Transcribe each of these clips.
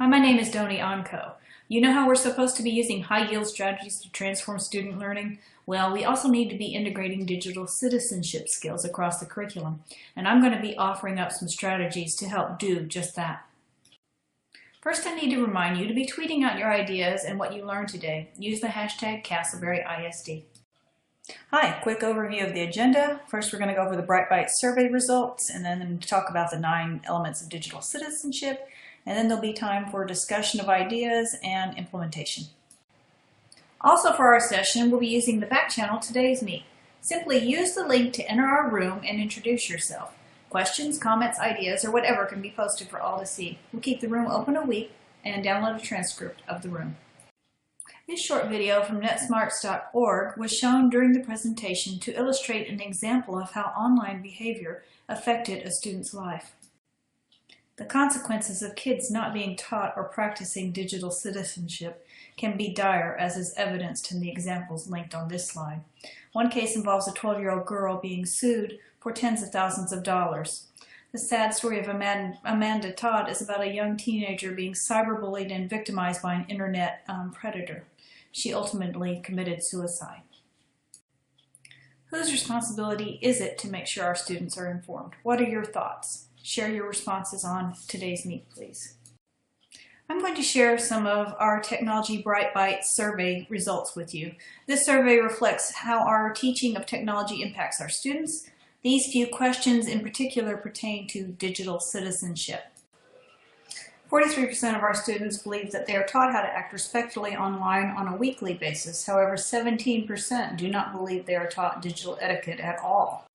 Hi, my name is Doni Onko. You know how we're supposed to be using high-yield strategies to transform student learning? Well, we also need to be integrating digital citizenship skills across the curriculum, and I'm going to be offering up some strategies to help do just that. First, I need to remind you to be tweeting out your ideas and what you learned today. Use the hashtag Castleberry ISD. Hi, quick overview of the agenda. First, we're going to go over the Bright Bites survey results, and then talk about the 9 elements of digital citizenship, and then there'll be time for discussion of ideas and implementation. Also for our session, we'll be using the back channel Today's Meet. Simply use the link to enter our room and introduce yourself. Questions, comments, ideas, or whatever can be posted for all to see. We'll keep the room open a week and download a transcript of the room. This short video from netsmarts.org was shown during the presentation to illustrate an example of how online behavior affected a student's life. The consequences of kids not being taught or practicing digital citizenship can be dire, as is evidenced in the examples linked on this slide. One case involves a 12-year-old girl being sued for tens of thousands of dollars. The sad story of Amanda Todd is about a young teenager being cyberbullied and victimized by an internet predator. She ultimately committed suicide. Whose responsibility is it to make sure our students are informed? What are your thoughts? Share your responses on Today's Meet, please. I'm going to share some of our Technology Bright Bites survey results with you. This survey reflects how our teaching of technology impacts our students. These few questions in particular pertain to digital citizenship. 43% of our students believe that they are taught how to act respectfully online on a weekly basis. However, 17% do not believe they are taught digital etiquette at all.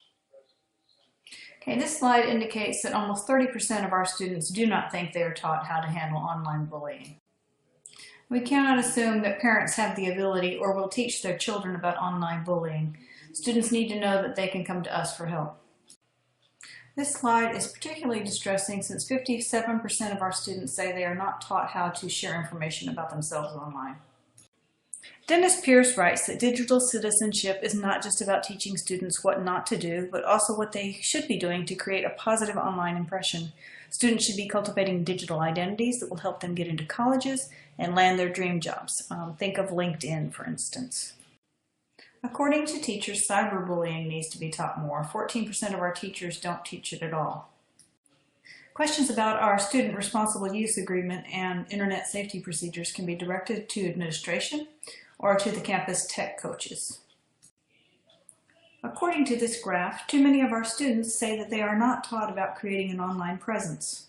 Okay, this slide indicates that almost 30% of our students do not think they are taught how to handle online bullying. We cannot assume that parents have the ability or will teach their children about online bullying. Students need to know that they can come to us for help. This slide is particularly distressing since 57% of our students say they are not taught how to share information about themselves online. Dennis Pierce writes that digital citizenship is not just about teaching students what not to do, but also what they should be doing to create a positive online impression. Students should be cultivating digital identities that will help them get into colleges and land their dream jobs. Think of LinkedIn, for instance. According to teachers, cyberbullying needs to be taught more. 14% of our teachers don't teach it at all. Questions about our Student Responsible Use Agreement and Internet safety procedures can be directed to administration or to the campus tech coaches. According to this graph, too many of our students say that they are not taught about creating an online presence.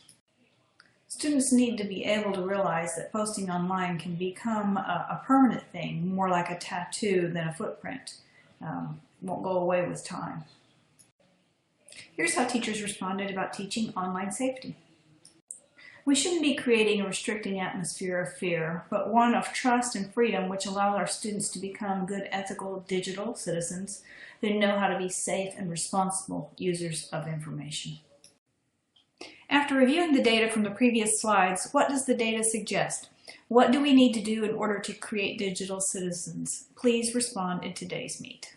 Students need to be able to realize that posting online can become a permanent thing, more like a tattoo than a footprint. Won't go away with time. Here's how teachers responded about teaching online safety. We shouldn't be creating a restricting atmosphere of fear, but one of trust and freedom, which allows our students to become good ethical digital citizens who know how to be safe and responsible users of information. After reviewing the data from the previous slides, what does the data suggest? What do we need to do in order to create digital citizens? Please respond in Today's Meet.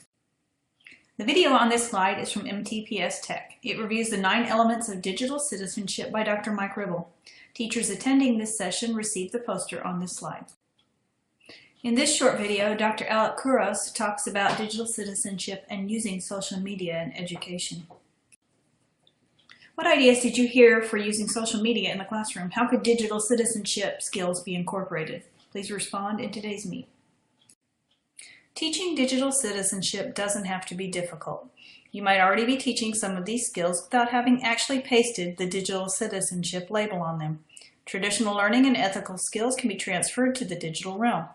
The video on this slide is from MTPS Tech. It reviews the 9 elements of digital citizenship by Dr. Mike Ribble. Teachers attending this session received the poster on this slide. In this short video, Dr. Alec Kouros talks about digital citizenship and using social media in education. What ideas did you hear for using social media in the classroom? How could digital citizenship skills be incorporated? Please respond in Today's Meet. Teaching digital citizenship doesn't have to be difficult. You might already be teaching some of these skills without having actually pasted the digital citizenship label on them. Traditional learning and ethical skills can be transferred to the digital realm.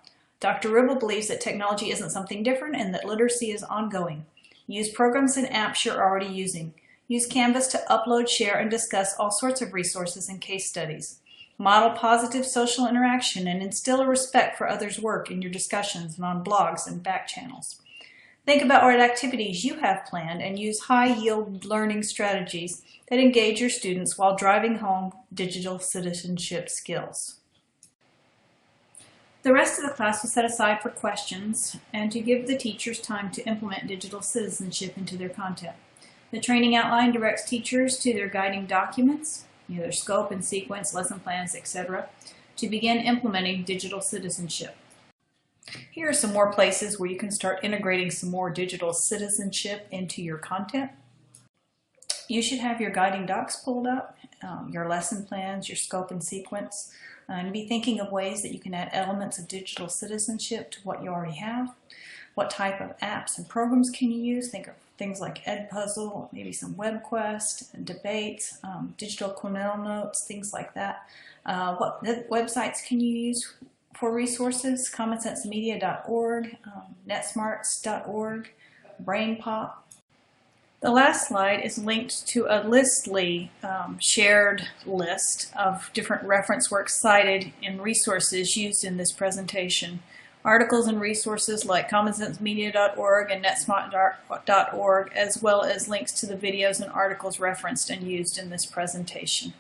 Dr. Ribble believes that technology isn't something different and that literacy is ongoing. Use programs and apps you're already using. Use Canvas to upload, share, and discuss all sorts of resources and case studies. Model positive social interaction and instill a respect for others' work in your discussions and on blogs and back channels. Think about what activities you have planned and use high-yield learning strategies that engage your students while driving home digital citizenship skills. The rest of the class was set aside for questions and to give the teachers time to implement digital citizenship into their content. The training outline directs teachers to their guiding documents, their scope and sequence, lesson plans, etc. to begin implementing digital citizenship. Here are some more places where you can start integrating some more digital citizenship into your content. You should have your guiding docs pulled up, your lesson plans, your scope and sequence, and be thinking of ways that you can add elements of digital citizenship to what you already have. What type of apps and programs can you use? Think of things like Edpuzzle, maybe some WebQuest, debates, digital Cornell notes, things like that. What websites can you use for resources? commonsensemedia.org, netsmarts.org, BrainPop. The last slide is linked to a Listly shared list of different reference works cited and resources used in this presentation. Articles and resources like commonsensemedia.org and netsmart.org, as well as links to the videos and articles referenced and used in this presentation.